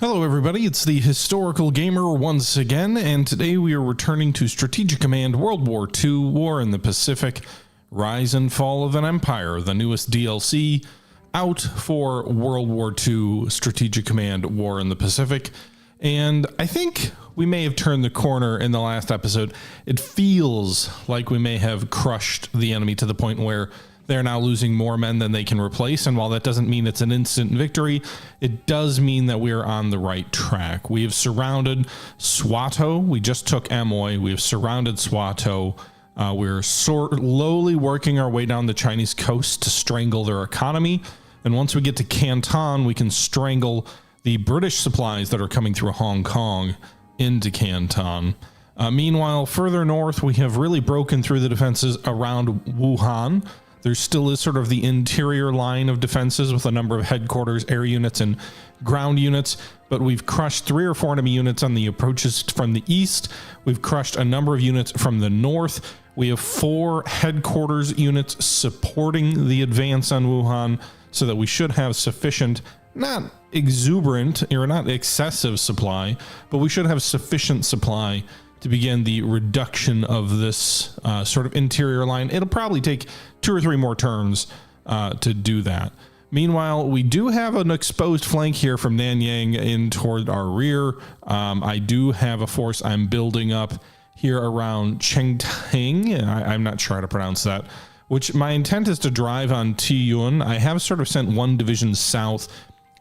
Hello everybody, it's the Historical Gamer once again, and today we are returning to Strategic Command World War II, War in the Pacific, Rise and Fall of an Empire, the newest DLC out for World War II Strategic Command War in the Pacific. And I think we may have turned the corner in the last episode. It feels like we may have crushed the enemy to the point where they're now losing more men than they can replace. And while that doesn't mean it's an instant victory, it does mean that we're on the right track. We have surrounded Swato. We just took Amoy. We have surrounded Swato. We're slowly working our way down the Chinese coast to strangle their economy. And once we get to Canton, we can strangle the British supplies that are coming through Hong Kong into Canton. Meanwhile, further north, we have really broken through the defenses around Wuhan. There still is sort of the interior line of defenses with a number of headquarters, air units, and ground units, but we've crushed 3 or 4 enemy units on the approaches from the east. We've crushed a number of units from the north. We have 4 headquarters units supporting the advance on Wuhan, so that we should have sufficient, not exuberant or not excessive supply, but we should have sufficient supply to begin the reduction of this sort of interior line. It'll probably take 2 or 3 more turns to do that. Meanwhile, we do have an exposed flank here from Nanyang in toward our rear. I do have a force I'm building up here around Chengteng. I'm not sure how to pronounce that, which my intent is to drive on Tiyun. I have sort of sent 1 division south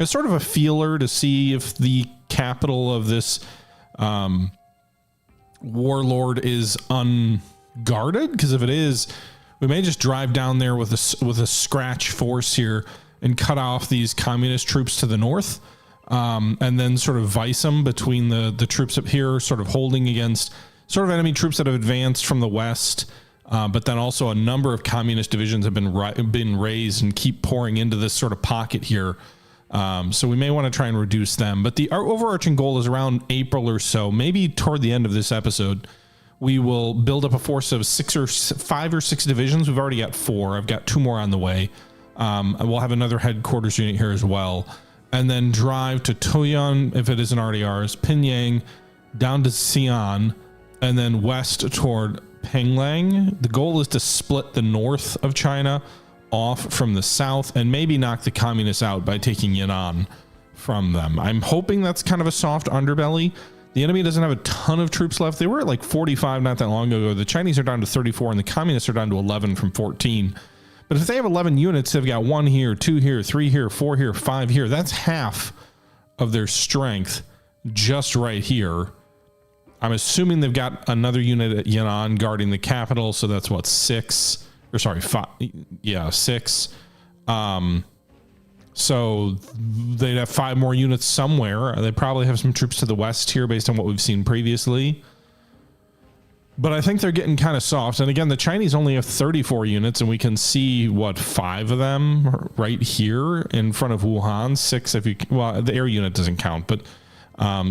as sort of a feeler to see if the capital of this warlord is unguarded, because if it is, we may just drive down there with a scratch force here and cut off these communist troops to the north, and then sort of vice them between the troops up here, sort of holding against sort of enemy troops that have advanced from the west, but then also a number of communist divisions have been raised and keep pouring into this sort of pocket here. So we may want to try and reduce them, but our overarching goal is around April or so, maybe toward the end of this episode, we will build up a force of 5 or 6 divisions. We've already got 4. I've got 2 more on the way. We'll have another headquarters unit here as well, and then drive to Toyang, if it isn't already ours, Pinyang, down to Xi'an, and then west toward Penglang. The goal is to split the north of China off from the south and maybe knock the communists out by taking Yan'an from them. I'm hoping that's kind of a soft underbelly. The enemy doesn't have a ton of troops left. They were at like 45 not that long ago. The Chinese are down to 34 and the communists are down to 11 from 14. But if they have 11 units, they've got 1 here, 2 here, 3 here, 4 here, 5 here. That's half of their strength just right here. I'm assuming they've got another unit at Yan'an guarding the capital. So that's what, 6. Or sorry, 5. Yeah, 6. So they'd have 5 more units somewhere. They probably have some troops to the west here based on what we've seen previously. But I think they're getting kind of soft. And again, the Chinese only have 34 units, and we can see, what, 5 of them right here in front of Wuhan. 6 if you, well, the air unit doesn't count, but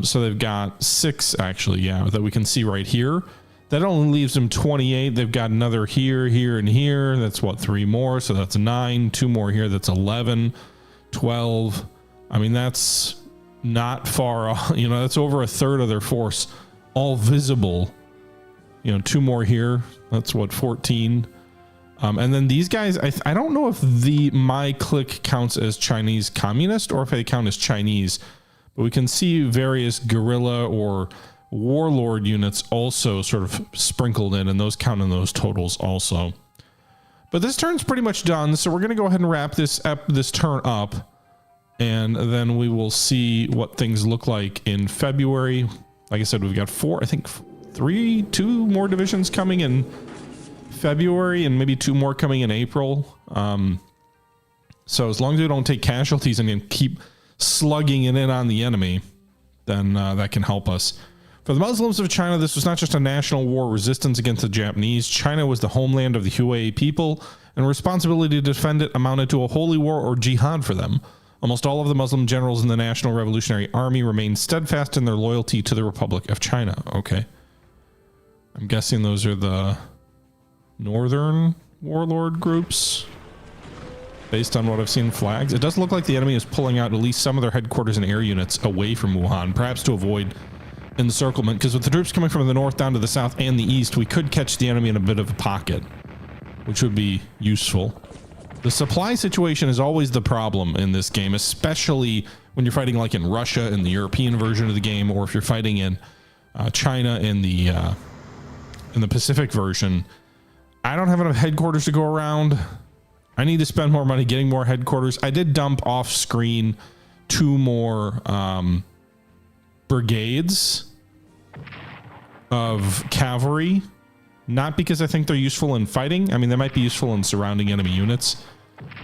so they've got 6 actually, yeah, that we can see right here. That only leaves them 28. They've got another here, here, and here. That's what, 3 more. So that's 9. 2 more here. That's 11, 12. I mean, that's not far off. You know, that's over a third of their force, all visible. You know, 2 more here. That's what, 14. And then these guys, I don't know if my clique counts as Chinese communist or if they count as Chinese, but we can see various guerrilla or warlord units also sort of sprinkled in, and those count in those totals also. But this turn's pretty much done, so we're going to go ahead and wrap this turn up, and then we will see what things look like in February. Like I said, we've got 4, I think 2 more divisions coming in February, and maybe 2 more coming in April. So as long as we don't take casualties and keep slugging it in on the enemy, then that can help us. For the Muslims of China, this was not just a national war resistance against the Japanese. China was the homeland of the Hui people, and responsibility to defend it amounted to a holy war or jihad for them. Almost all of the Muslim generals in the National Revolutionary Army remained steadfast in their loyalty to the Republic of China. Okay. I'm guessing those are the northern warlord groups. based on what I've seen flags. It does look like the enemy is pulling out at least some of their headquarters and air units away from Wuhan, perhaps to avoid encirclement, because with the troops coming from the north down to the south and the east, we could catch the enemy in a bit of a pocket, which would be useful. The supply situation is always the problem in this game, especially when you're fighting like in Russia in the European version of the game, or if you're fighting in China in the Pacific version. I don't have enough headquarters to go around. I need to spend more money getting more headquarters. I did dump off screen 2 more brigades of cavalry, not because I think they're useful in fighting. I mean, they might be useful in surrounding enemy units,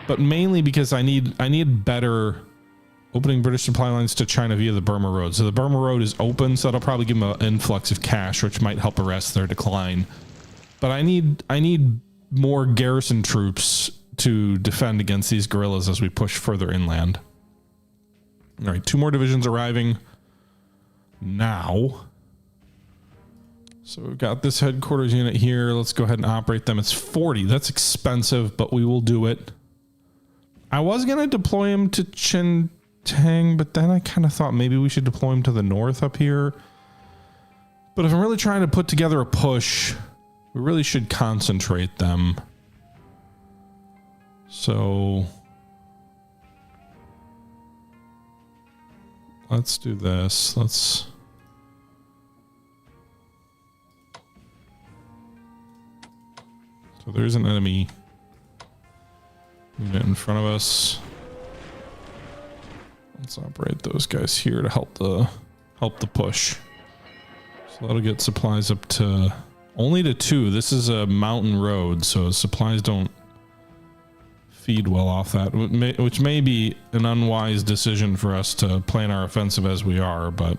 but mainly because I need better opening British supply lines to China via the Burma Road. So the Burma Road is open, so that'll probably give them an influx of cash, which might help arrest their decline. But I need more garrison troops to defend against these guerrillas as we push further inland. All right, 2 more divisions arriving now. So we've got this headquarters unit here. Let's go ahead and operate them. It's 40. That's expensive, but we will do it. I was going to deploy him to Chintang, but then I kind of thought maybe we should deploy him to the north up here. But if I'm really trying to put together a push, we really should concentrate them. So let's do this. So there's an enemy unit in front of us. Let's operate those guys here to help the push. So that'll get supplies up to only to 2. This is a mountain road, so supplies don't feed well off that, which may be an unwise decision for us to plan our offensive as we are, but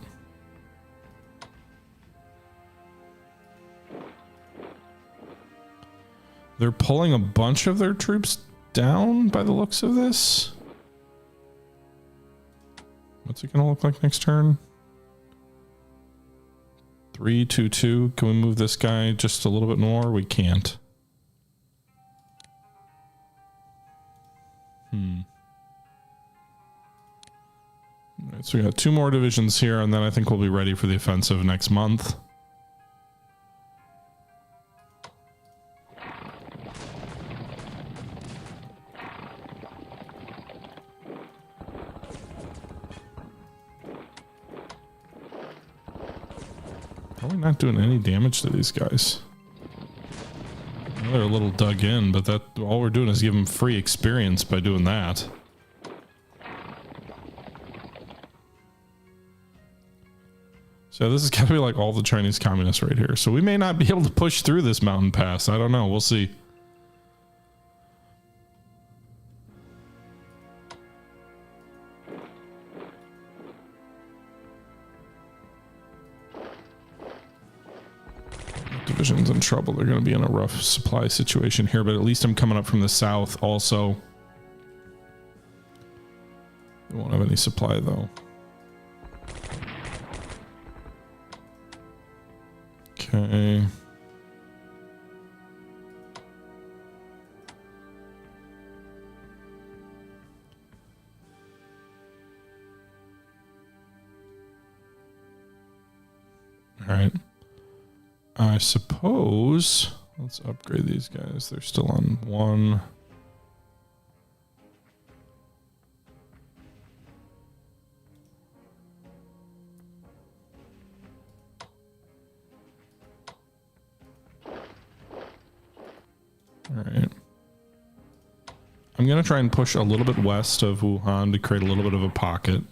they're pulling a bunch of their troops down by the looks of this. What's it gonna look like next turn? 3-2-2. Can we move this guy just a little bit more? We can't. All right, so we got 2 more divisions here, and then I think we'll be ready for the offensive next month. Are we not doing any damage to these guys? Well, they're a little dug in, but that all we're doing is give them free experience by doing that. So this has got to be like all the Chinese communists right here. So we may not be able to push through this mountain pass. I don't know. We'll see. Division's in trouble. They're going to be in a rough supply situation here, but at least I'm coming up from the south also. They won't have any supply though. Okay. All right. I suppose let's upgrade these guys. They're still on 1. All right. I'm going to try and push a little bit west of Wuhan to create a little bit of a pocket.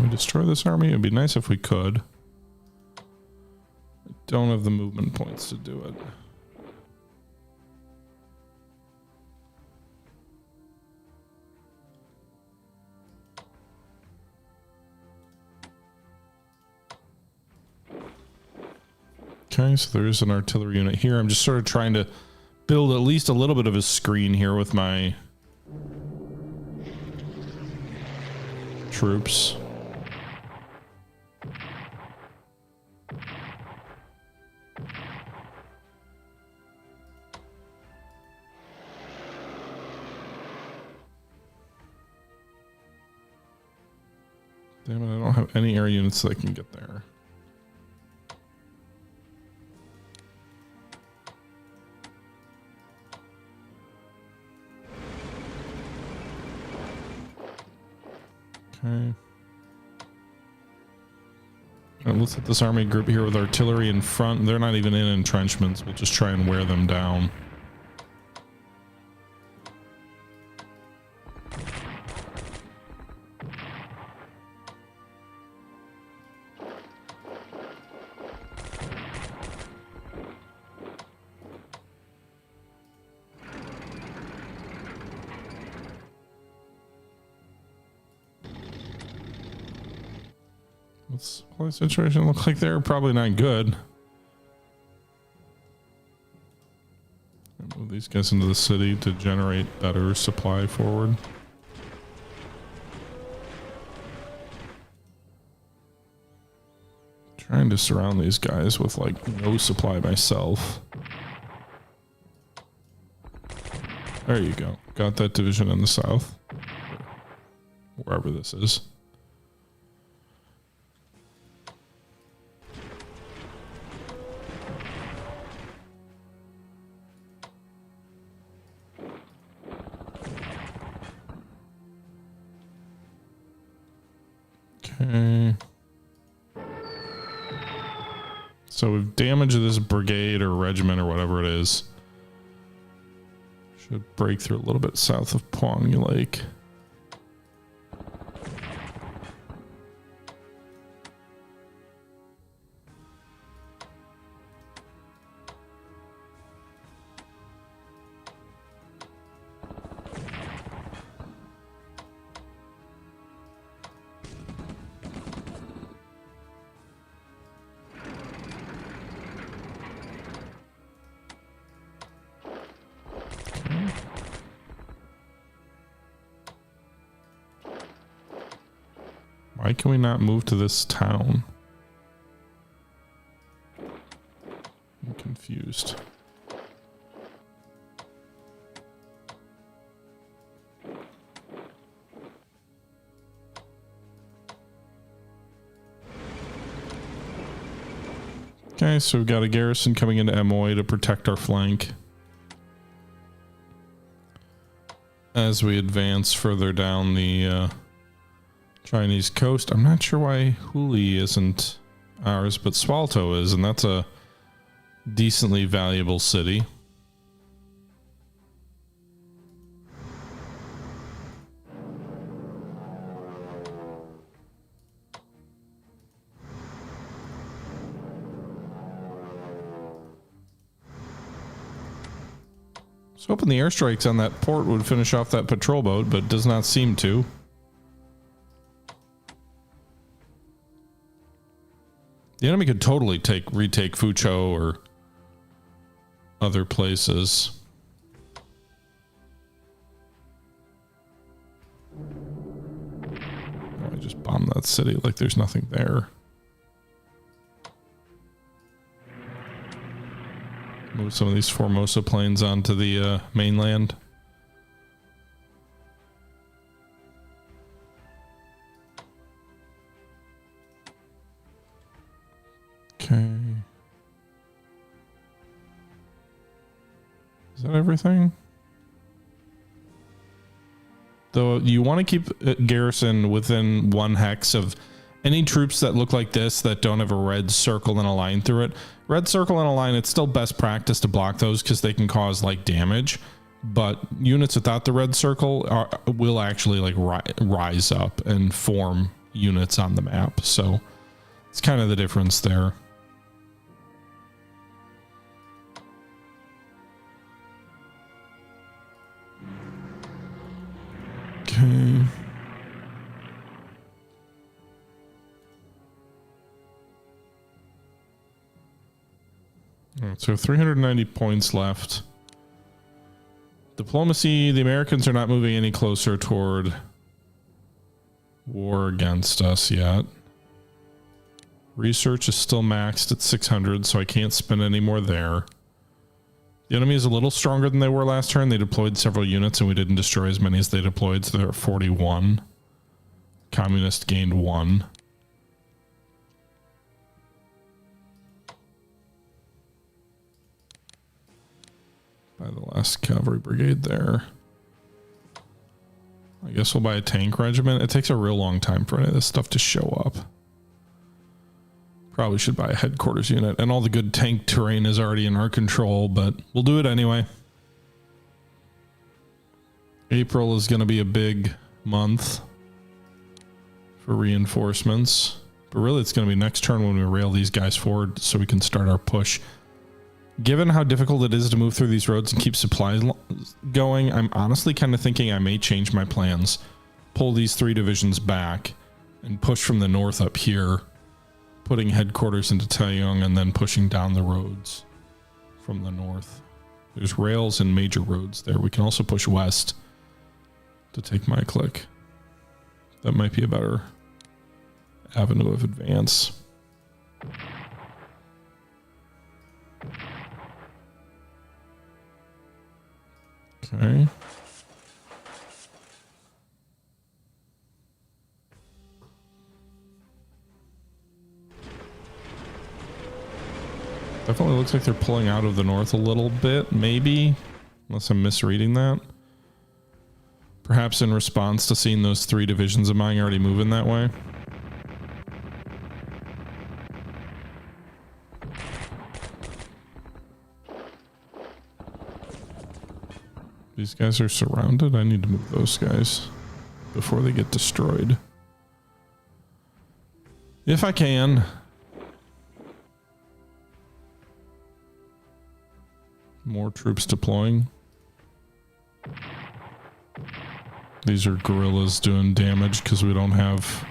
we destroy this army? It'd be nice if we could. I don't have the movement points to do it. Okay, so there is an artillery unit here. I'm just sort of trying to build at least a little bit of a screen here with my troops. Damn it, I don't have any air units that can get there. Okay. Right, let's hit this army group here with artillery in front. They're not even in entrenchments. We'll just try and wear them down. What's the situation look like? They're probably not good. Move these guys into the city to generate better supply forward. Trying to surround these guys with like no supply myself. There you go. Got that division in the south. Wherever this is. Okay. So we've damaged this brigade or regiment or whatever it is. Should break through a little bit south of Puang Lake. Why can we not move to this town? I'm confused. Okay, so we've got a garrison coming into Amoy to protect our flank. As we advance further down the Chinese coast. I'm not sure why Huli isn't ours, but Swalto is, and that's a decently valuable city. I was hoping the airstrikes on that port would finish off that patrol boat, but does not seem to. The enemy could totally retake Fuzhou or other places. Oh, I just bombed that city like there's nothing there. Move some of these Formosa planes onto the mainland. Okay. Is that everything? Though you want to keep a garrison within 1 hex of any troops that look like this that don't have a red circle and a line through it. Red circle and a line, it's still best practice to block those because they can cause like damage. But units without the red circle will actually like rise up and form units on the map. So it's kind of the difference there. Okay. All right, so 390 points left. Diplomacy, the Americans are not moving any closer toward war against us yet. Research is still maxed at 600, so I can't spend any more there. The enemy is a little stronger than they were last turn. They deployed several units and we didn't destroy as many as they deployed, so they're at 41. Communist gained 1. By the last cavalry brigade there. I guess we'll buy a tank regiment. It takes a real long time for any of this stuff to show up. Probably should buy a headquarters unit, and all the good tank terrain is already in our control, but we'll do it anyway. April is going to be a big month for reinforcements, but really it's going to be next turn when we rail these guys forward so we can start our push. Given how difficult it is to move through these roads and keep supplies going, I'm honestly kind of thinking I may change my plans. Pull these 3 divisions back and push from the north up here, putting headquarters into Taeyong and then pushing down the roads from the north. There's rails and major roads there. We can also push west to take my click. That might be a better avenue of advance. Okay. Definitely looks like they're pulling out of the north a little bit, maybe, unless I'm misreading that. Perhaps in response to seeing those 3 divisions of mine already moving that way. These guys are surrounded. I need to move those guys before they get destroyed. If I can. More troops deploying. These are guerrillas doing damage because we don't have...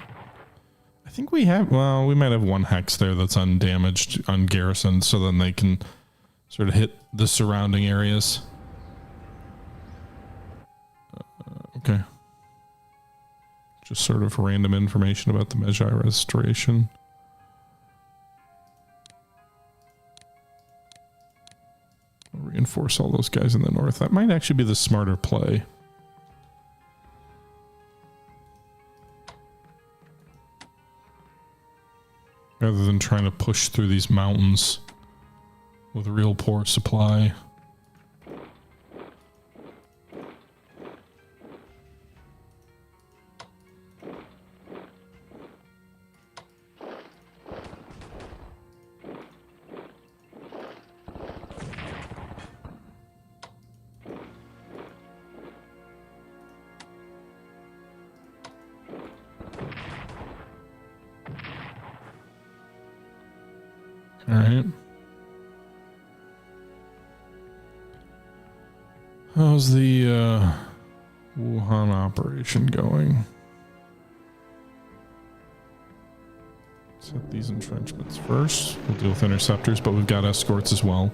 I think we have... Well, we might have 1 hex there that's undamaged, ungarrisoned, so then they can sort of hit the surrounding areas. Okay. Just sort of random information about the Medjai restoration. I'll reinforce all those guys in the north. That might actually be the smarter play. Rather than trying to push through these mountains with real poor supply. Alright. How's the Wuhan operation going? Set these entrenchments first. We'll deal with interceptors, but we've got escorts as well.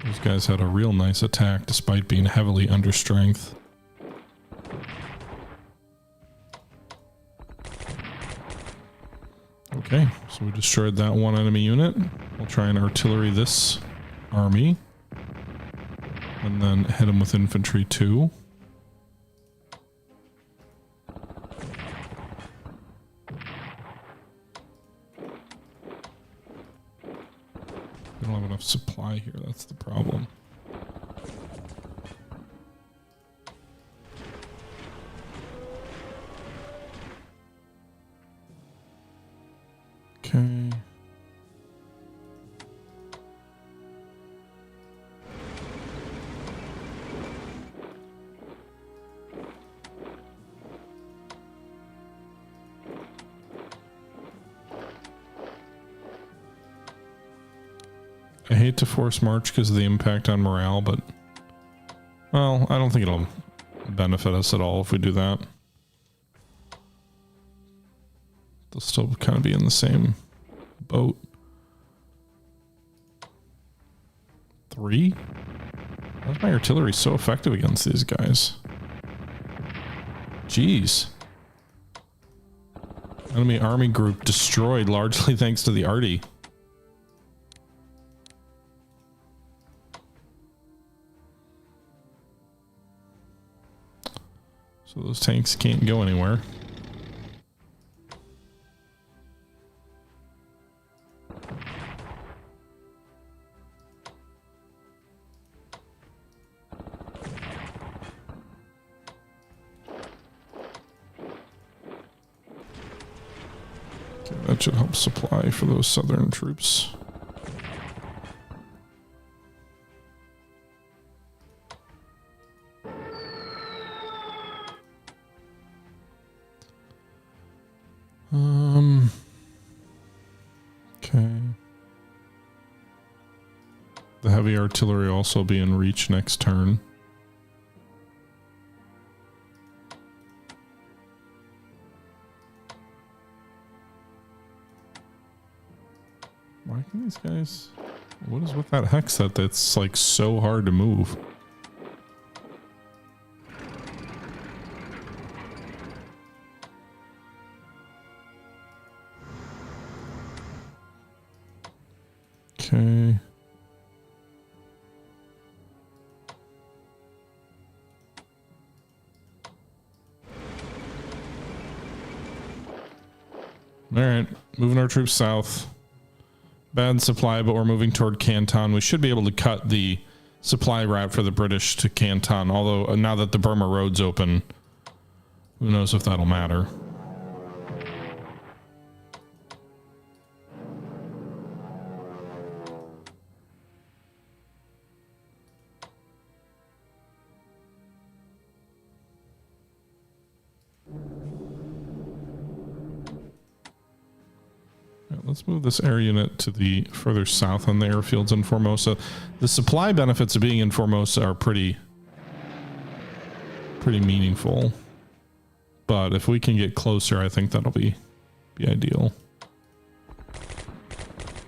These guys had a real nice attack despite being heavily under strength. Okay, so we destroyed that 1 enemy unit. We'll try and artillery this army. And then hit them with infantry 2. We don't have enough supply here, that's the problem. Okay. I hate to force march because of the impact on morale, but well, I don't think it'll benefit us at all if we do that. They'll still kind of be in the same boat. 3? Why is my artillery so effective against these guys? Jeez. Enemy army group destroyed largely thanks to the arty. So those tanks can't go anywhere. Okay, that should help supply for those southern troops. Okay. The heavy artillery also be in reach next turn. Why can these guys... What is with that hex set that's like so hard to move? Okay. All right, moving our troops south. Bad supply, but we're moving toward Canton. We should be able to cut the supply route for the British to Canton, although now that the Burma road's open, who knows if that'll matter. Let's move this air unit to the further south on the airfields in Formosa. The supply benefits of being in Formosa are pretty meaningful. But if we can get closer, I think that'll be ideal.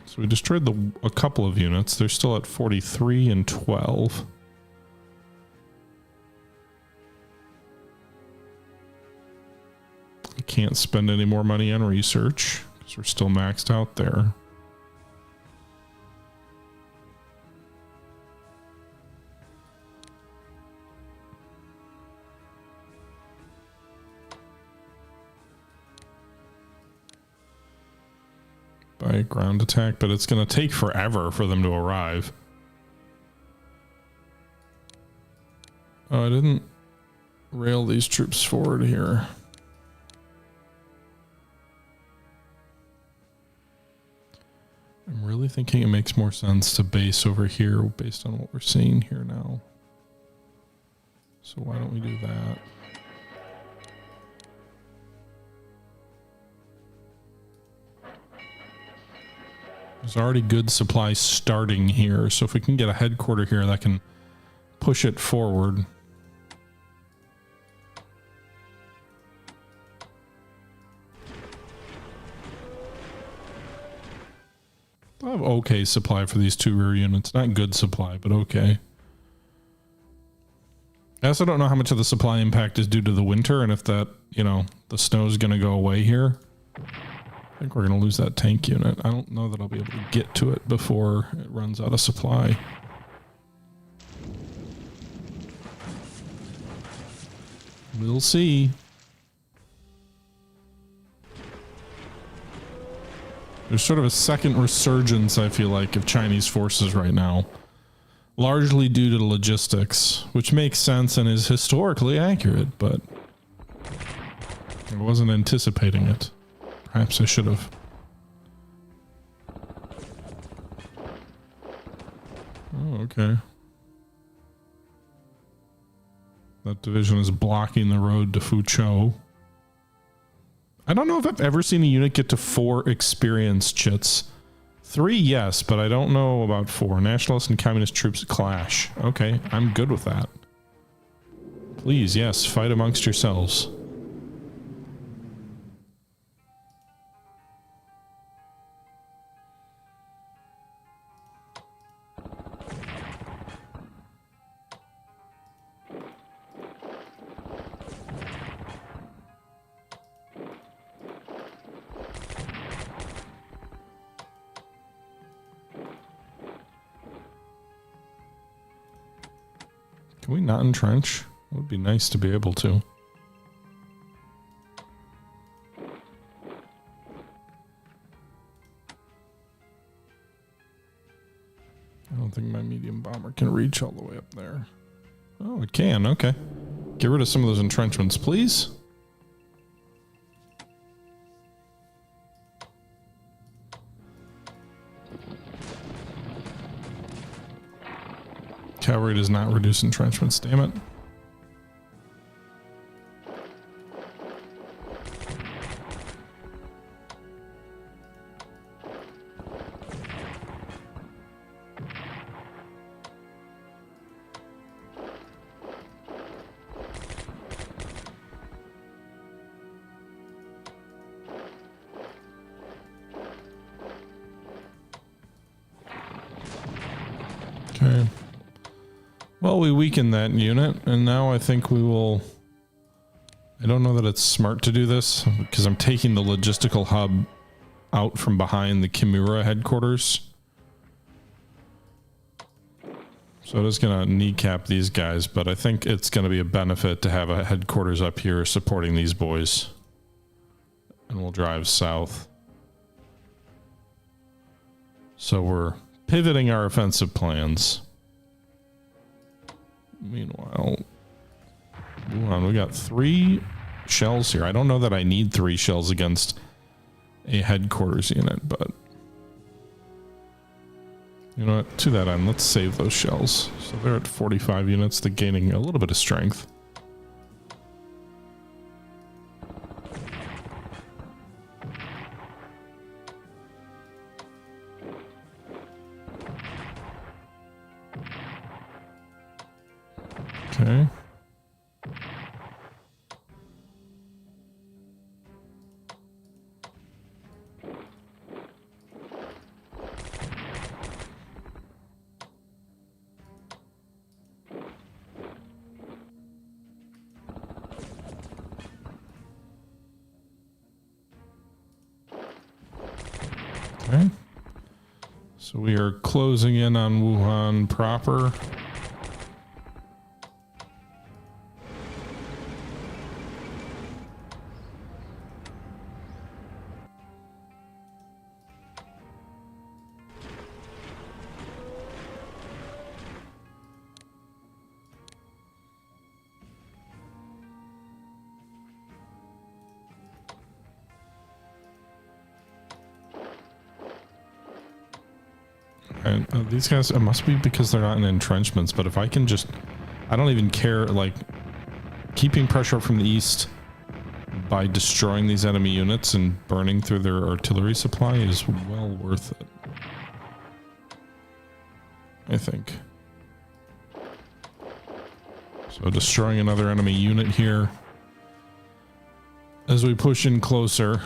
So we destroyed a couple of units. They're still at 43 and 12. I can't spend any more money on research. We're still maxed out there. By ground attack, but it's going to take forever for them to arrive. Oh, I didn't rail these troops forward here. I'm really thinking it makes more sense to base over here based on what we're seeing here now. So why don't we do that? There's already good supply starting here, so if we can get a headquarter here that can push it forward. I have okay supply for these two rear units. Not good supply, but okay. I also don't know how much of the supply impact is due to the winter and if that, you know, the snow's going to go away here. I think we're going to lose that tank unit. I don't know that I'll be able to get to it before it runs out of supply. We'll see. There's sort of a second resurgence, I feel like, of Chinese forces right now. Largely due to the logistics, which makes sense and is historically accurate, but I wasn't anticipating it. Perhaps I should have. Oh, okay. That division is blocking the road to Fuzhou. I don't know if I've ever seen a unit get to 4 experience chits 3, yes, but I don't know about 4. Nationalist and communist troops clash. Okay, I'm good with that. Please, yes, fight amongst yourselves. Can we not entrench? It would be nice to be able to. I don't think my medium bomber can reach all the way up there. Oh, it can. Okay. Get rid of some of those entrenchments, please. Cavalry does not reduce entrenchments, damn it. Okay. Well, we weakened that unit, and now I think we will... I don't know that it's smart to do this, because I'm taking the logistical hub out from behind the Kimura headquarters. So it is going to kneecap these guys, but I think it's going to be a benefit to have a headquarters up here supporting these boys. And we'll drive south. So we're pivoting our offensive plans. Meanwhile, Wuhan, we got 3 shells here. I don't know that I need 3 shells against a headquarters unit, but you know what? To that end, let's save those shells. So they're at 45 units. They're gaining a little bit of strength. Okay. Okay. So we are closing in on Wuhan proper. And these guys, it must be because they're not in entrenchments, but if I can just, I don't even care, like, keeping pressure up from the east by destroying these enemy units and burning through their artillery supply is well worth it. I think. So destroying another enemy unit here as we push in closer.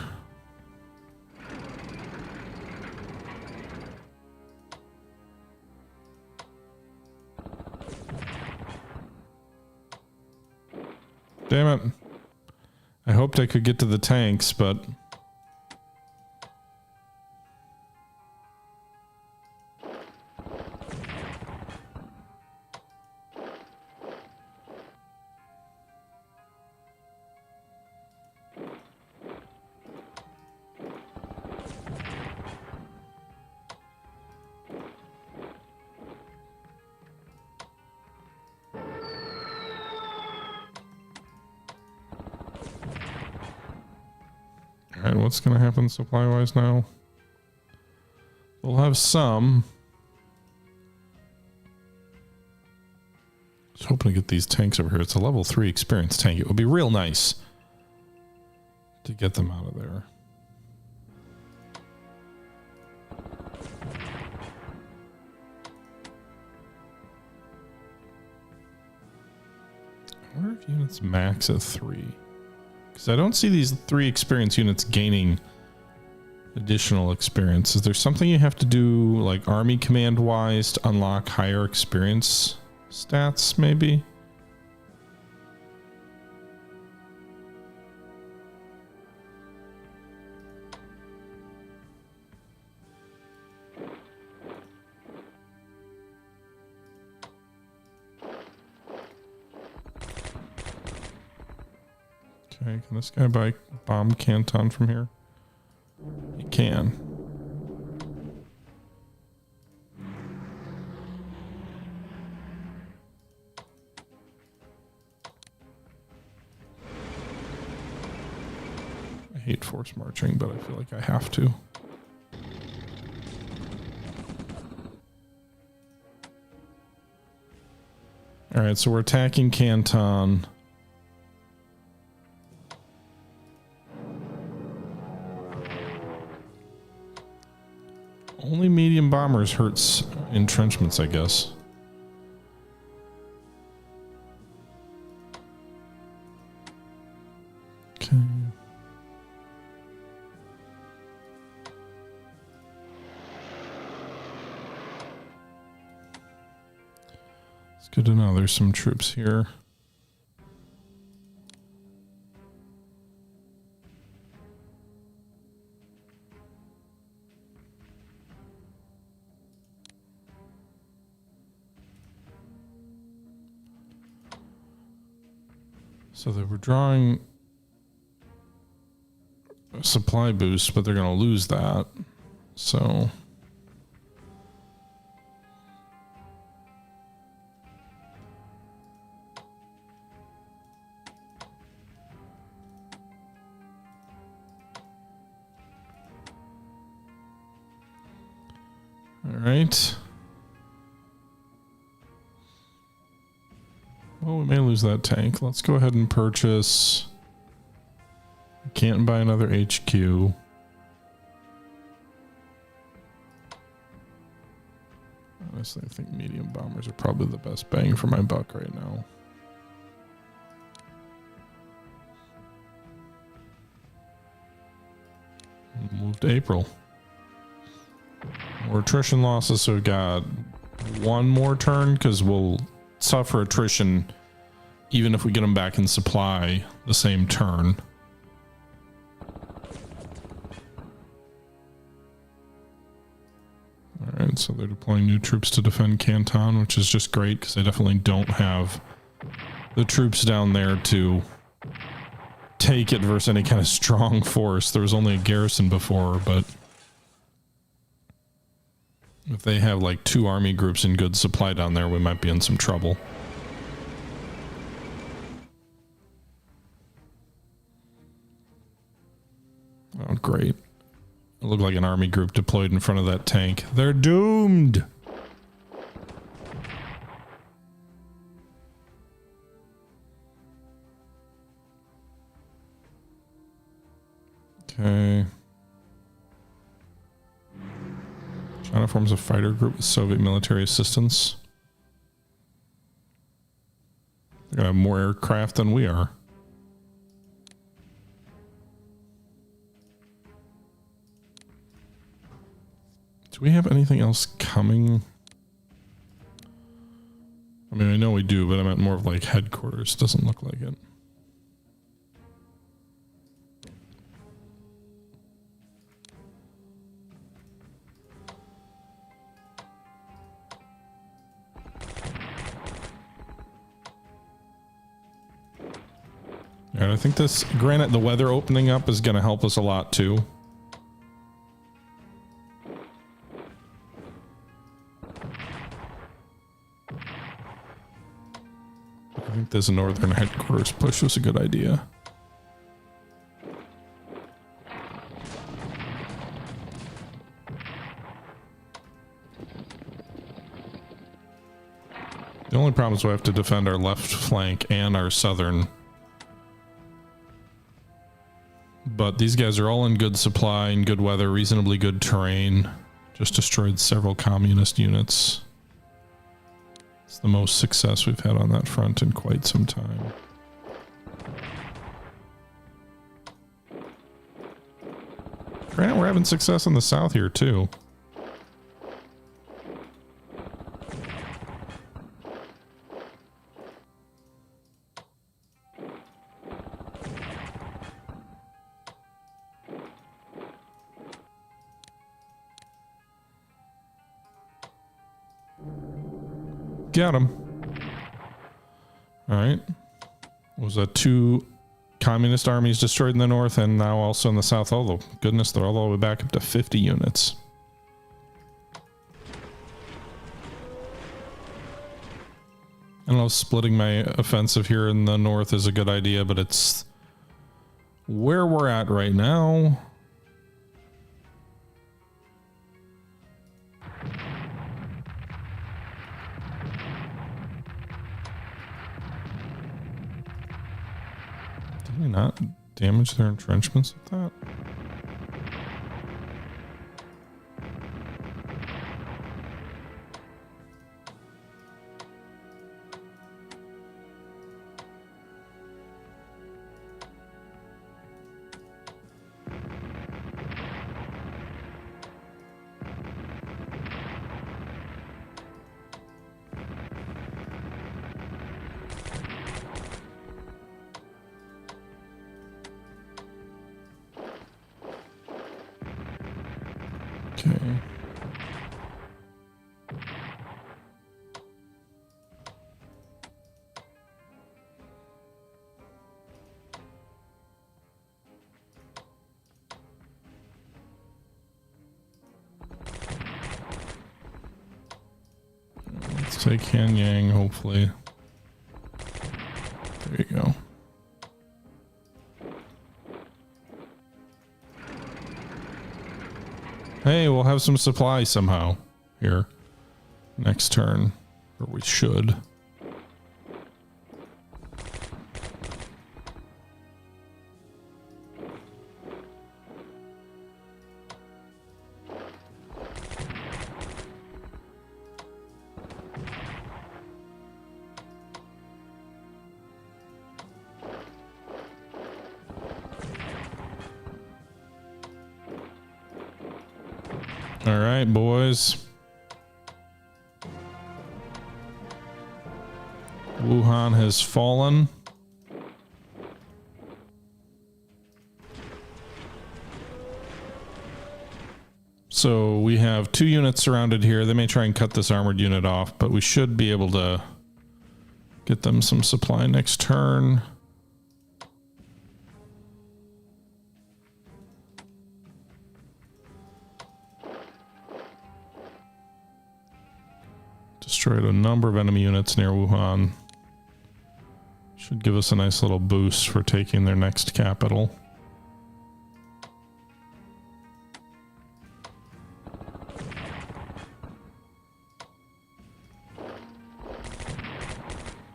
Damn it. I hoped I could get to the tanks, but... Alright, what's going to happen supply-wise now? We'll have some. Just hoping to get these tanks over here. It's a level 3 experience tank. It would be real nice to get them out of there. I wonder if units max at 3. Because I don't see these 3 experience units gaining additional experience. Is there something you have to do, like army command wise, to unlock higher experience stats, maybe? Okay, can this guy buy bomb Canton from here? He can. I hate force marching, but I feel like I have to. All right, so we're attacking Canton. Only medium bombers hurts entrenchments, I guess. Okay. It's good to know there's some troops here. So they were drawing a supply boost, but they're going to lose that. So all right. Well, we may lose that tank. Let's go ahead and purchase. We can't buy another HQ. Honestly, I think medium bombers are probably the best bang for my buck right now. Move to April. More attrition losses, so we've got one more turn because we'll suffer attrition even if we get them back in supply the same turn. All right, so they're deploying new troops to defend Canton, which is just great because they definitely don't have the troops down there to take it versus any kind of strong force. There was only a garrison before, but if they have like 2 army groups in good supply down there, we might be in some trouble. Oh, great. It looked like an army group deployed in front of that tank. They're doomed! Okay. China forms a fighter group with Soviet military assistance. They're gonna have more aircraft than we are. Do we have anything else coming? I mean, I know we do, but I meant more of like headquarters. Doesn't look like it. And I think this, granted, the weather opening up is going to help us a lot too. I think this northern headquarters push was a good idea. The only problem is we have to defend our left flank and our southern. But these guys are all in good supply and good weather, reasonably good terrain. Just destroyed several communist units. It's the most success we've had on that front in quite some time. We're having success in the south here too. Got him. All right. Was that 2 communist armies destroyed in the north and now also in the south? Although, goodness, they're all the way back up to 50 units. I don't know if splitting my offensive here in the north is a good idea, but it's where we're at right now. Did we not damage their entrenchments with that? Okay. Let's take Hanyang, hopefully. There you go. Hey, we'll have some supply somehow here next turn, or we should. All right, boys. Wuhan has fallen. So we have 2 units surrounded here. They may try and cut this armored unit off, but we should be able to get them some supply next turn. Destroyed a number of enemy units near Wuhan. Should give us a nice little boost for taking their next capital.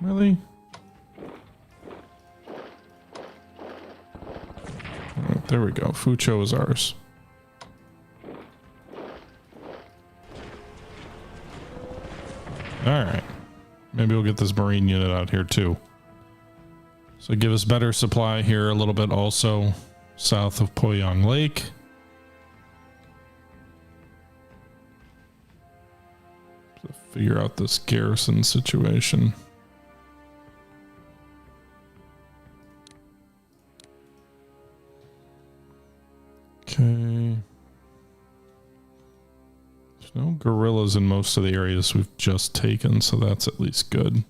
Really? Alright, there we go. Fuzhou is ours. Alright. Maybe we'll get this marine unit out here too. So give us better supply here a little bit also south of Poyang Lake. To figure out this garrison situation. Okay. There's no guerrillas in most of the areas we've just taken, so that's at least good.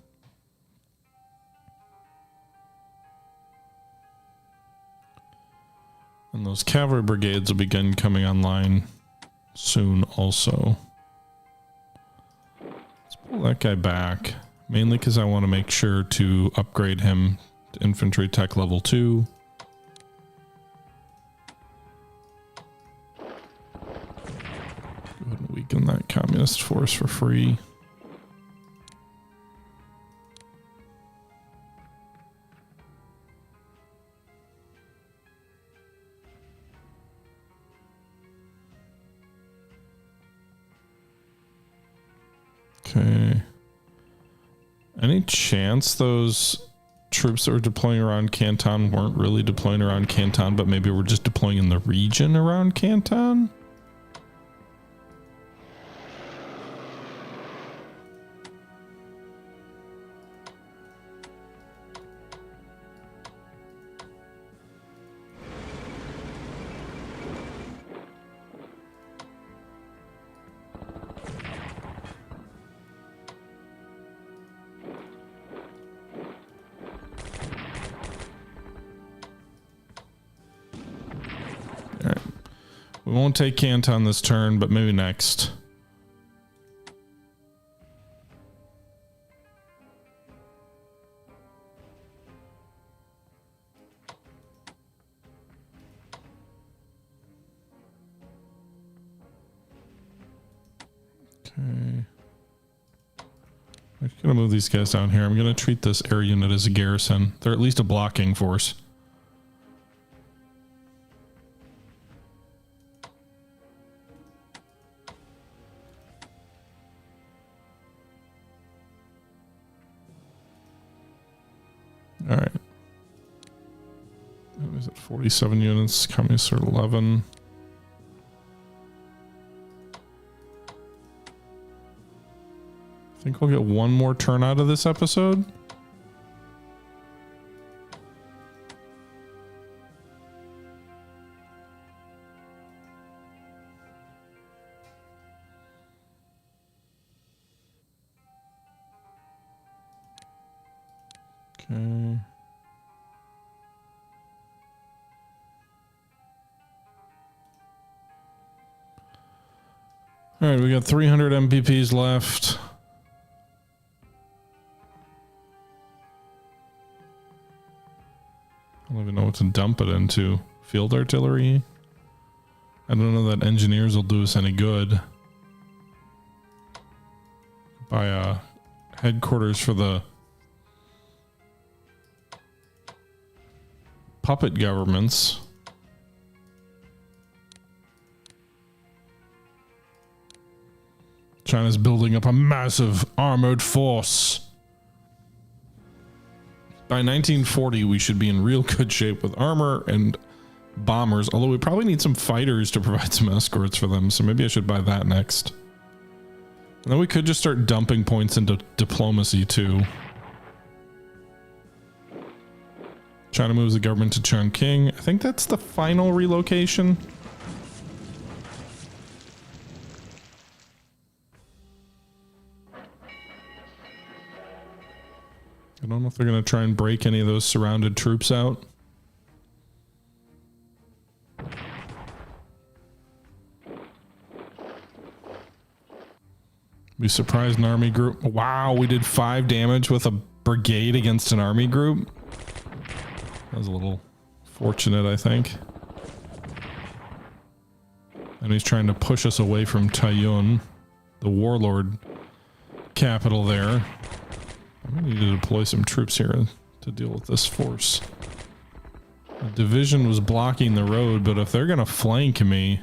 And those cavalry brigades will begin coming online soon also. Let's pull that guy back, mainly because I want to make sure to upgrade him to infantry tech level 2. Go ahead and weaken that communist force for free. Okay. Any chance those troops that were deploying around Canton weren't really deploying around Canton, but maybe we're just deploying in the region around Canton? We won't take Canton this turn, but maybe next. Okay. I'm going to move these guys down here. I'm going to treat this air unit as a garrison. They're at least a blocking force. All right. What is it? 47 units. Communists are 11. I think we'll get one more turn out of this episode. Okay. All right, we got 300 MPPs left. I don't even know what to dump it into. Field artillery? I don't know that engineers will do us any good. Buy a headquarters for the puppet governments. China's building up a massive armored force. By 1940, we should be in real good shape with armor and bombers, although we probably need some fighters to provide some escorts for them, so maybe I should buy that next. And then we could just start dumping points into diplomacy too. China moves the government to Chongqing. I think that's the final relocation. I don't know if they're going to try and break any of those surrounded troops out. We surprised an army group. Wow, we did 5 damage with a brigade against an army group. That was a little fortunate, I think. And he's trying to push us away from Taiyuan, the warlord capital there. I need to deploy some troops here to deal with this force. The division was blocking the road, but if they're going to flank me...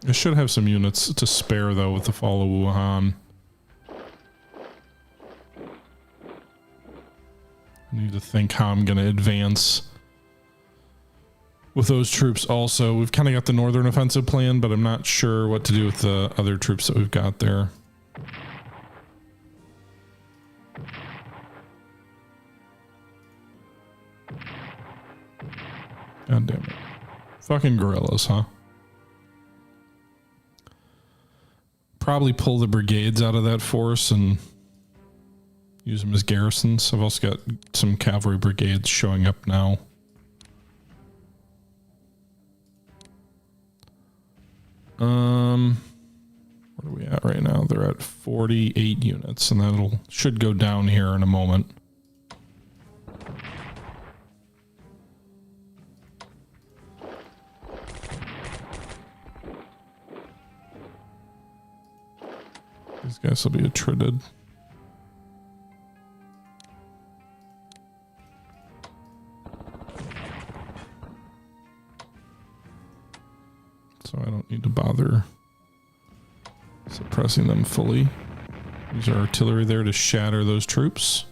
I should have some units to spare, though, with the fall of Wuhan. I need to think how I'm going to advance with those troops also. We've kind of got the northern offensive plan, but I'm not sure what to do with the other troops that we've got there. God damn it. Fucking guerrillas, huh? Probably pull the brigades out of that force and use them as garrisons. I've also got some cavalry brigades showing up now. Where are we at right now? They're at 48 units, and that'll should go down here in a moment. These guys will be attrited. So I don't need to bother suppressing them fully. Use our artillery there to shatter those troops.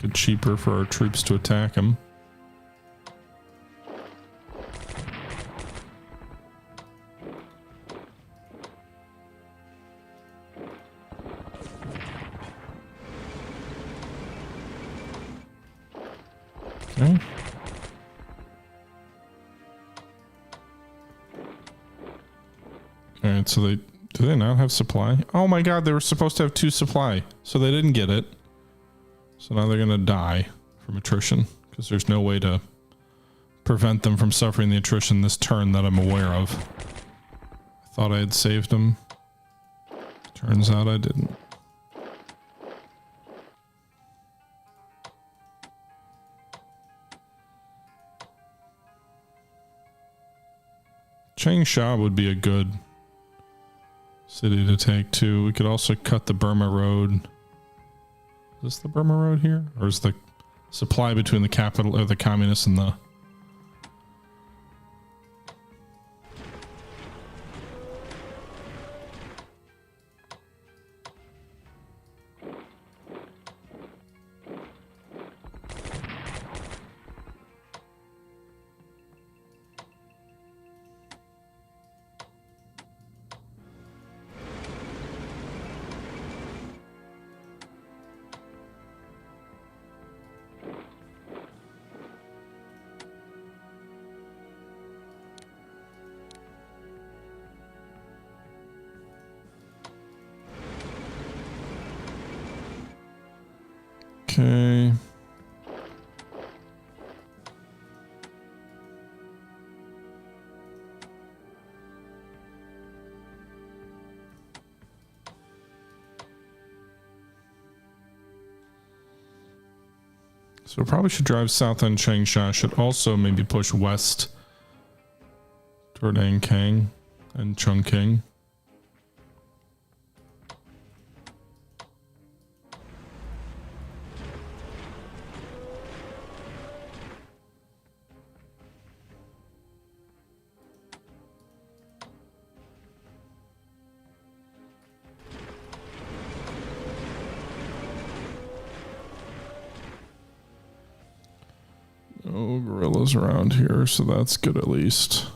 it cheaper for our troops to attack him. Okay. Alright, so do they not have supply? Oh my god, they were supposed to have 2 supply, so they didn't get it. So now they're gonna die from attrition, because there's no way to prevent them from suffering the attrition this turn that I'm aware of. I thought I had saved them. Turns out I didn't. Changsha would be a good city to take too. We could also cut the Burma road. Is this the Burma road here? Or is the supply between the capital or the communists and the... Okay. So we probably should drive south on Changsha. Should also maybe push west toward Ankang and Chongqing. No gorillas around here, so that's good at least.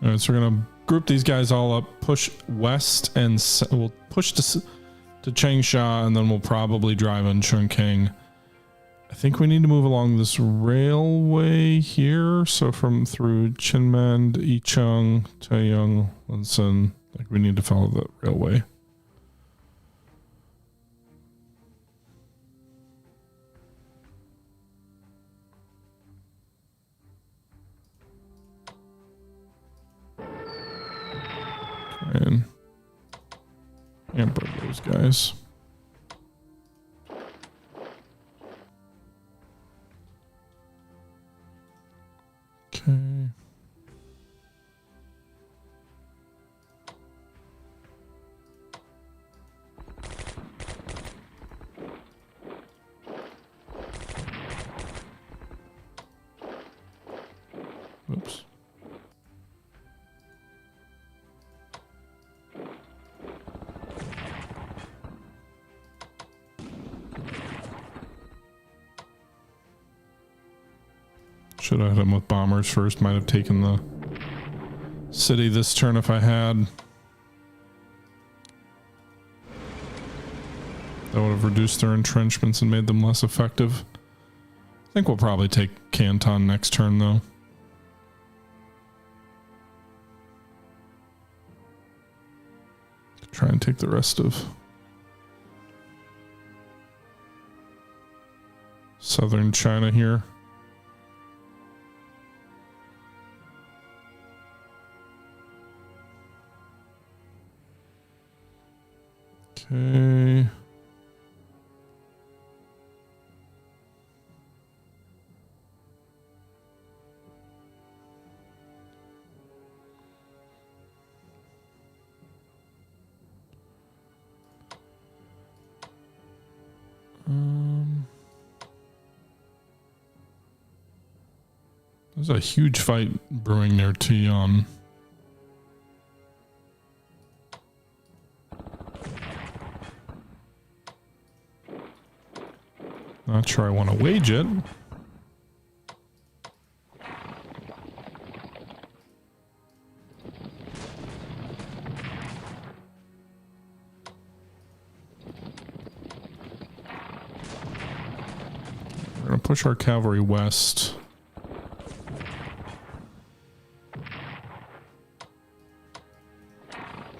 Alright, so we're gonna group these guys all up, push west, and we'll push to Changsha, and then we'll probably drive on Chongqing. I think we need to move along this railway here. So from through Chinmand, Yicheng, Taeyong, Linsen. Like we need to follow the railway. And hamper those guys. Okay. Oops. Should have hit him with bombers first. Might have taken the city this turn if I had. That would have reduced their entrenchments and made them less effective. I think we'll probably take Canton next turn though. Try and take the rest of southern China here. Okay. There's a huge fight brewing near Tion. Not sure I want to wage it. We're going to push our cavalry west.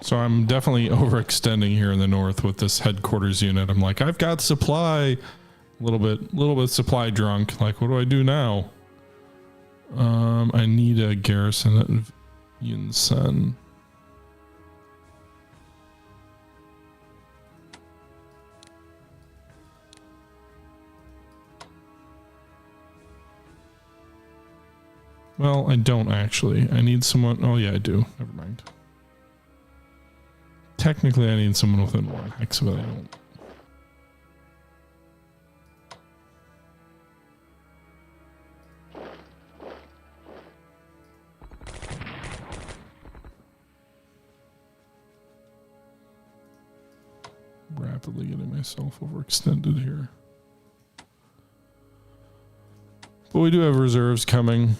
So I'm definitely overextending here in the north with this headquarters unit. I'm like, I've got supply. Little bit supply drunk. Like, what do I do now? I need a garrison at Yunsan. Well, I don't actually. I need someone. Oh yeah, I do. Never mind. Technically, I need someone within 1 hex, but I don't. Rapidly getting myself overextended here. But we do have reserves coming.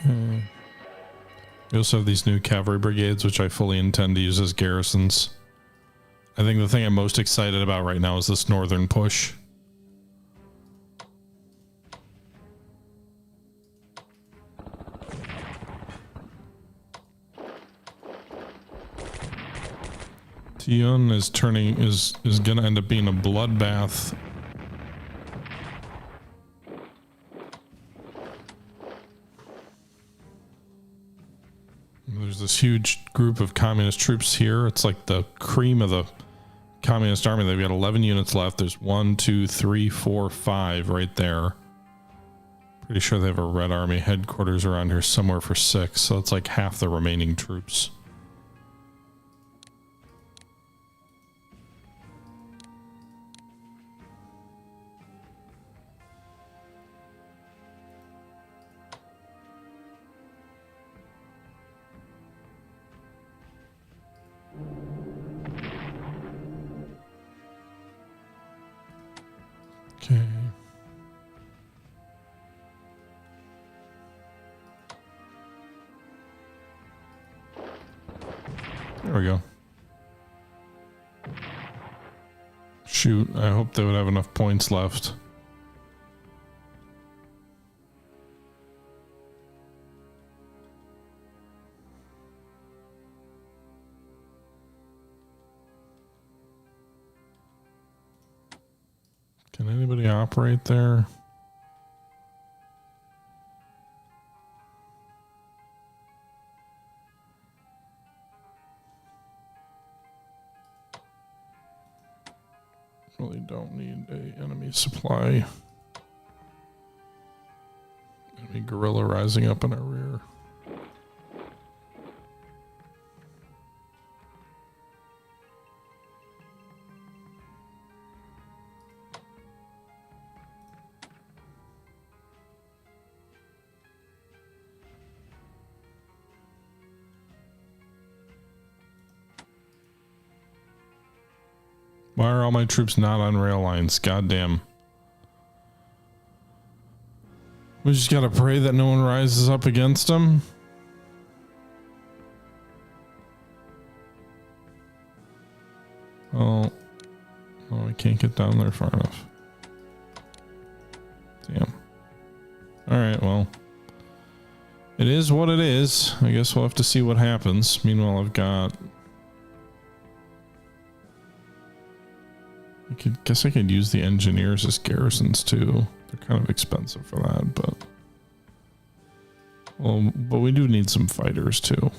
Okay. We also have these new cavalry brigades, which I fully intend to use as garrisons. I think the thing I'm most excited about right now is this northern push. Tion is gonna end up being a bloodbath. There's this huge group of communist troops here. It's like the cream of the communist army. They've got 11 units left. There's 1, 2, 3, 4, 5 right there. Pretty sure they have a Red Army headquarters around here somewhere for 6. So it's like half the remaining troops. Okay. There we go. Shoot, I hope they would have enough points left. Can anybody operate there? Really don't need a enemy supply. Enemy guerrilla rising up in our rear. Why are all my troops not on rail lines? Goddamn. We just gotta pray that no one rises up against them. Oh, I can't get down there far enough. Damn. Alright, well. It is what it is. I guess we'll have to see what happens. Meanwhile, I've got... guess I could use the engineers as garrisons too. They're kind of expensive for that, but we do need some fighters too.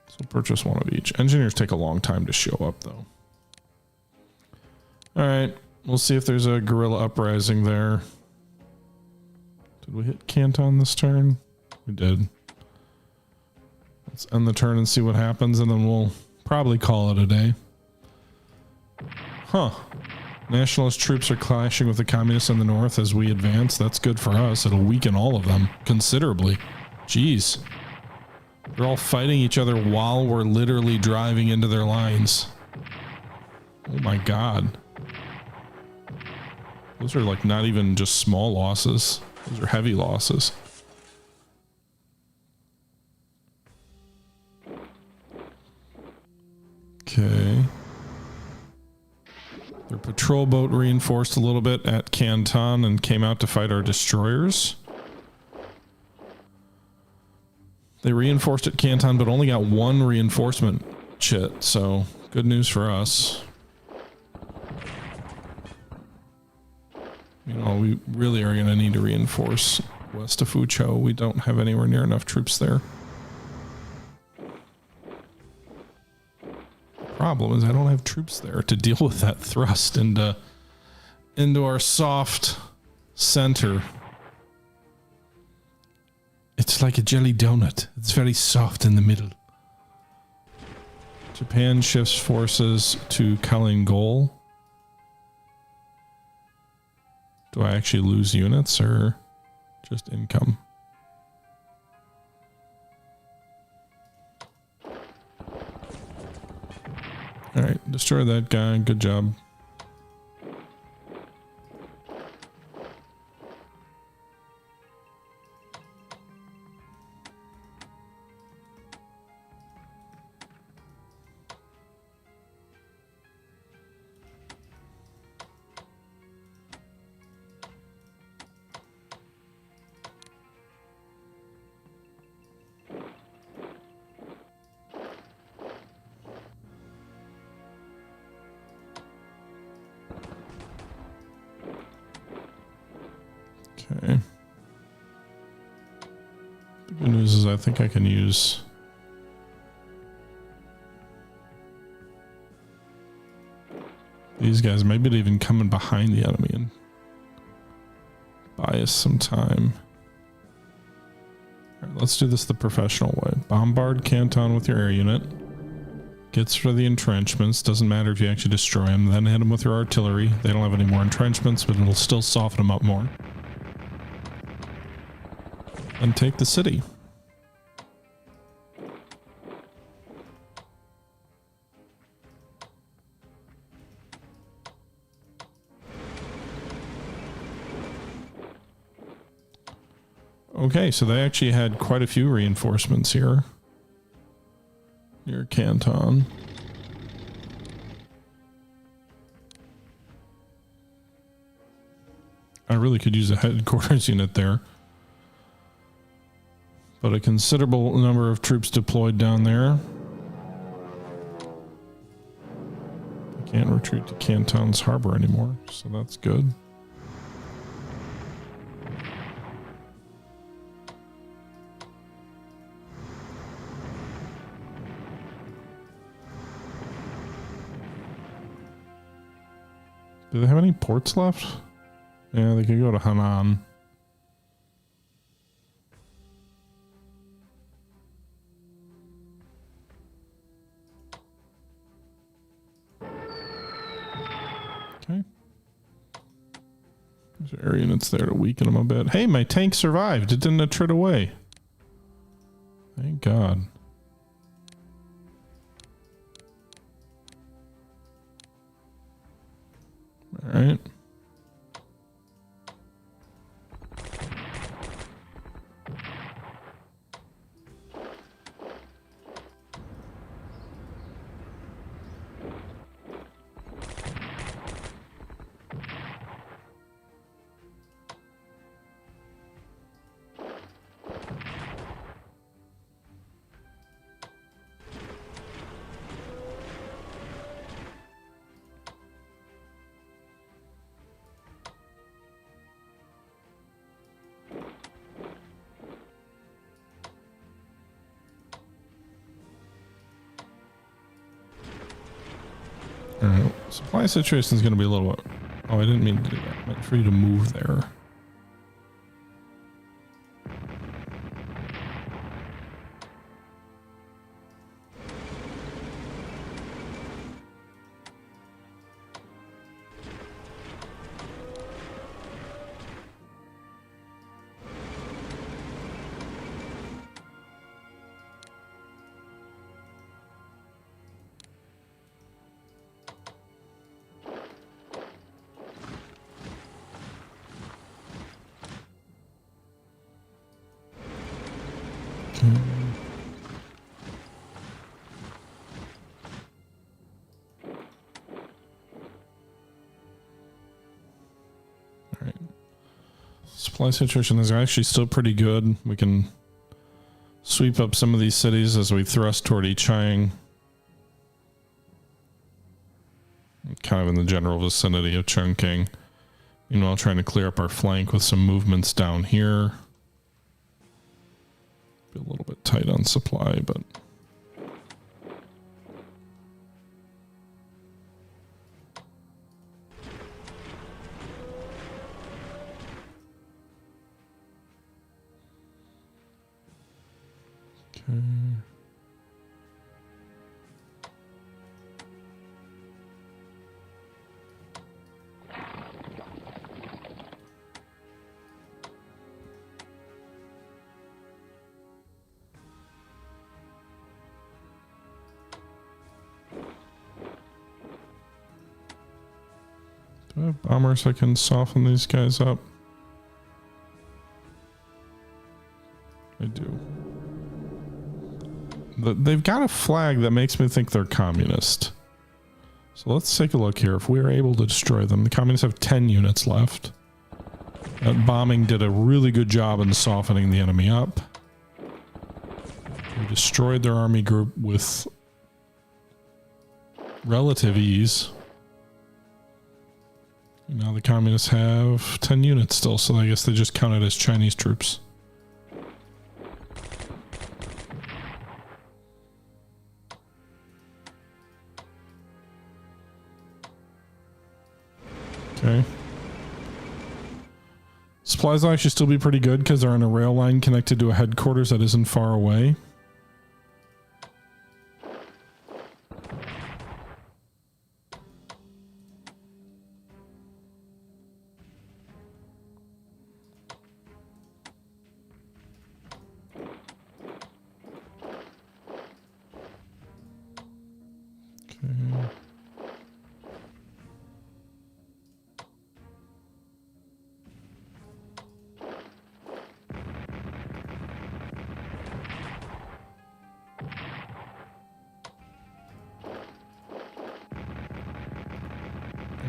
So purchase one of each. Engineers take a long time to show up though. All right, we'll see if there's a guerrilla uprising there Did we hit Canton this turn? We did. Let's end the turn and see what happens, and then we'll probably call it a day. Huh. Nationalist troops are clashing with the communists in the north as we advance. That's good for us. It'll weaken all of them considerably. Jeez. They're all fighting each other while we're literally driving into their lines. Oh my god. Those are like not even just small losses. Those are heavy losses. Okay. Their patrol boat reinforced a little bit at Canton and came out to fight our destroyers. They reinforced at Canton, but only got one reinforcement chit, so good news for us. You know, we really are going to need to reinforce west of Fuzhou. We don't have anywhere near enough troops there. Problem is I don't have troops there to deal with that thrust into our soft center. It's like a jelly donut. It's very soft in the middle. Japan shifts forces to Kalingol. Do I actually lose units or just income? All right, destroy that guy. Good job. Okay. The good news is I think I can use these guys. Maybe they're even coming behind the enemy and buy us some time. All right, let's do this the professional way. Bombard Canton with your air unit. Gets for the entrenchments. Doesn't matter if you actually destroy them. Then hit them with your artillery. They don't have any more entrenchments, but it'll still soften them up more. And take the city. Okay, so they actually had quite a few reinforcements here near Canton. I really could use a headquarters unit there. But a considerable number of troops deployed down there. I can't retreat to Canton's harbor anymore, so that's good. Do they have any ports left? Yeah, they could go to Henan. Okay. There's air units there to weaken them a bit. Hey, my tank survived. It didn't attrit away. Thank God. All right. Alright, supply situation is going to be a little bit... Oh, I didn't mean to do that. I meant for you to move there. Alright. Supply situation is actually still pretty good. We can sweep up some of these cities as we thrust toward Ichang. Kind of in the general vicinity of Chongqing. Meanwhile, trying to clear up our flank with some movements down here. Be a little bit tight on supply, but... Okay. Do I have bombers I can soften these guys up? I do. They've got a flag that makes me think they're communist. So let's take a look here. If we are able to destroy them, the communists have 10 units left. That bombing did a really good job in softening the enemy up. We destroyed their army group with relative ease. Now the communists have 10 units still, so I guess they just count it as Chinese troops. Okay. Supplies will actually still be pretty good because they're on a rail line connected to a headquarters that isn't far away.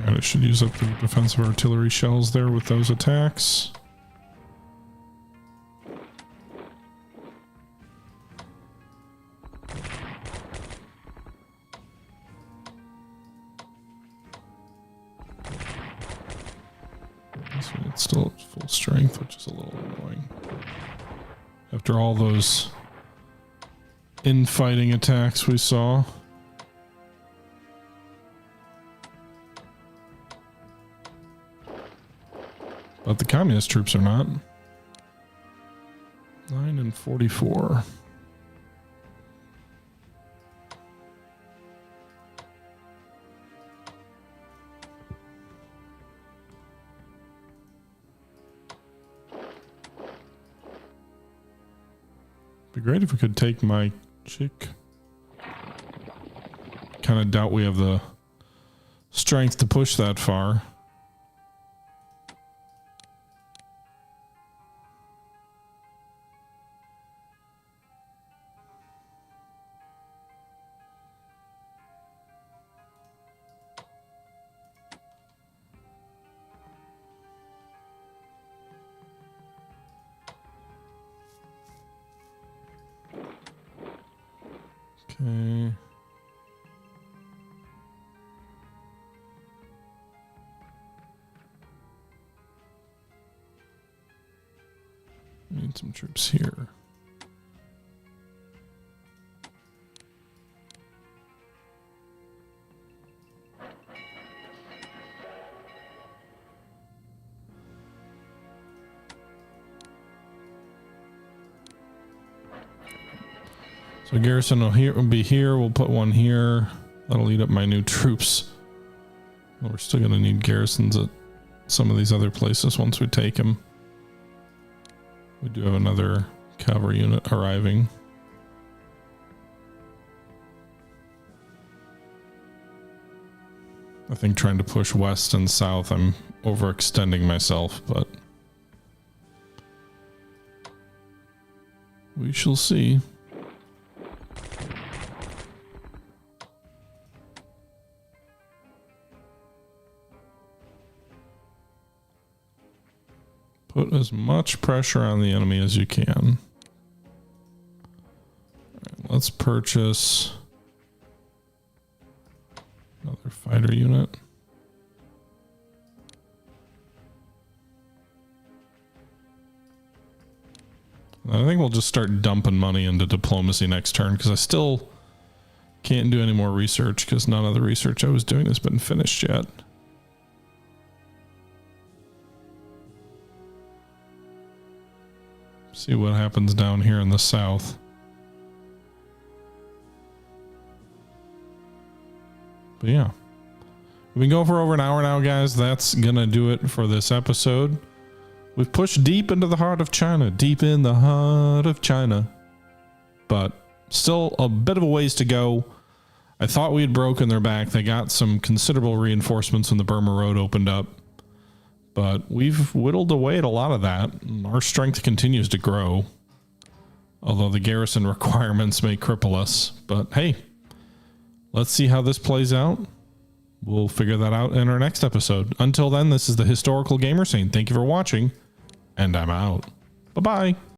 I should use up the defensive artillery shells there with those attacks. It's still at full strength, which is a little annoying. After all those infighting attacks we saw. But the communist troops are not. 9 and 44. Be great if we could take my chick. Kind of doubt we have the strength to push that far. Okay. Need some troops here. So garrison will be here. We'll put one here. That'll lead up my new troops. We're still going to need garrisons at some of these other places once we take them. We do have another cavalry unit arriving. I think trying to push west and south, I'm overextending myself, but We shall see. Put as much pressure on the enemy as you can. All right, let's purchase another fighter unit. I think we'll just start dumping money into diplomacy next turn because I still can't do any more research because none of the research I was doing has been finished yet. See what happens down here in the south. But yeah, we've been going for over an hour now, guys. That's gonna do it for this episode. We've pushed deep into the heart of China, deep in the heart of China, but still a bit of a ways to go. I thought we had broken their back. They got some considerable reinforcements when the Burma Road opened up, but we've whittled away at a lot of that. Our strength continues to grow, although the garrison requirements may cripple us. But hey, let's see how this plays out. We'll figure that out in our next episode. Until then, this is the Historical Gamer saying thank you for watching, and I'm out. Bye-bye.